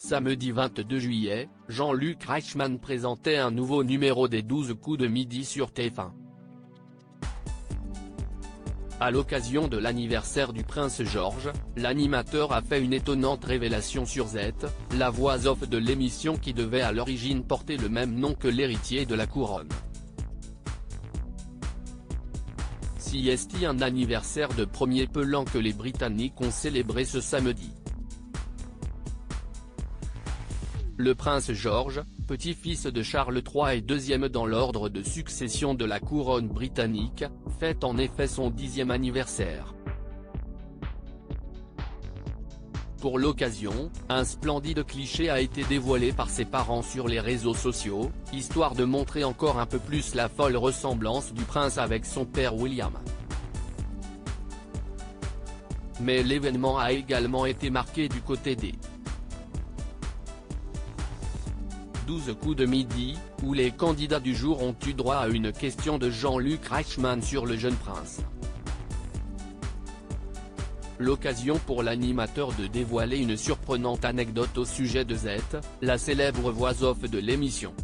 Samedi 22 juillet, Jean-Luc Reichmann présentait un nouveau numéro des 12 coups de midi sur TF1. À l'occasion de l'anniversaire du prince Georges, l'animateur a fait une étonnante révélation sur Z, la voix off de l'émission qui devait à l'origine porter le même nom que l'héritier de la couronne. Si est un anniversaire de premier plan que les Britanniques ont célébré ce samedi. Le prince Georges, petit-fils de Charles III et deuxième dans l'ordre de succession de la couronne britannique, fête en effet son 10e anniversaire. Pour l'occasion, un splendide cliché a été dévoilé par ses parents sur les réseaux sociaux, histoire de montrer encore un peu plus la folle ressemblance du prince avec son père William. Mais l'événement a également été marqué du côté des 12 coups de midi, où les candidats du jour ont eu droit à une question de Jean-Luc Reichmann sur le jeune prince. L'occasion pour l'animateur de dévoiler une surprenante anecdote au sujet de Z, la célèbre voix off de l'émission.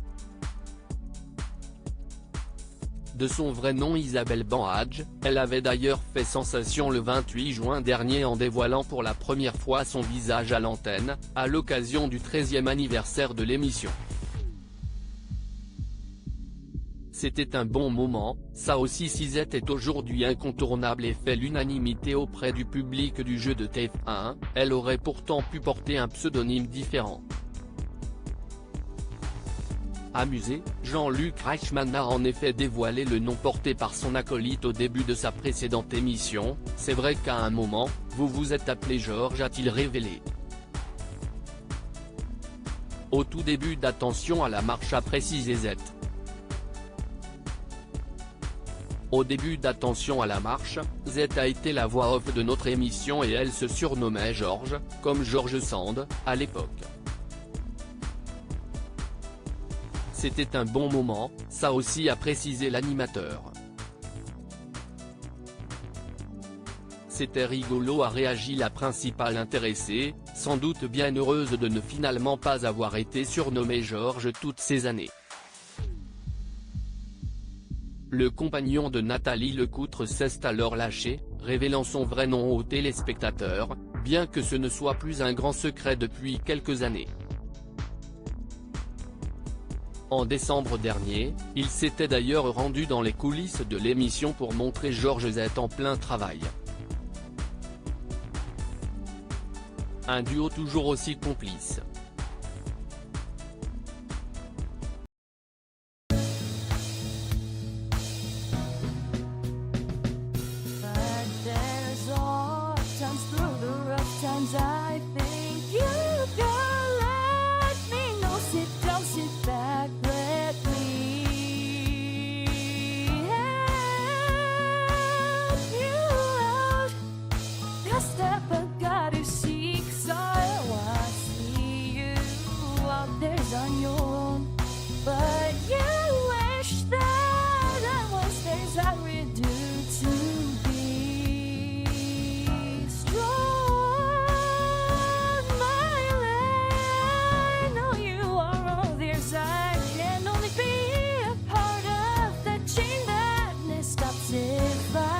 De son vrai nom Isabelle Banhadj, elle avait d'ailleurs fait sensation le 28 juin dernier en dévoilant pour la première fois son visage à l'antenne, à l'occasion du 13e anniversaire de l'émission. C'était un bon moment, ça aussi si Z est aujourd'hui incontournable et fait l'unanimité auprès du public du jeu de TF1, elle aurait pourtant pu porter un pseudonyme différent. Amusé, Jean-Luc Reichmann a en effet dévoilé le nom porté par son acolyte au début de sa précédente émission. C'est vrai qu'à un moment, vous vous êtes appelé Georges, a-t-il révélé. Au tout début d'Attention à la marche, a précisé Z. Au début d'Attention à la marche, Z a été la voix off de notre émission et elle se surnommait Georges, comme George Sand, à l'époque. C'était un bon moment, ça aussi a précisé l'animateur. C'était rigolo, a réagi la principale intéressée, sans doute bien heureuse de ne finalement pas avoir été surnommée Georges toutes ces années. Le compagnon de Nathalie Lecoutre s'est alors lâché, révélant son vrai nom aux téléspectateurs, bien que ce ne soit plus un grand secret depuis quelques années. En décembre dernier, il s'était d'ailleurs rendu dans les coulisses de l'émission pour montrer Georges Z en plein travail. Un duo toujours aussi complice. I think you can let me know. Sit down, sit back, let me help you out. The step I gotta seek, so I see you out there's on your own. But you wish that I was theirs, I would do to be strong. I can only be a part of the chain that stops if I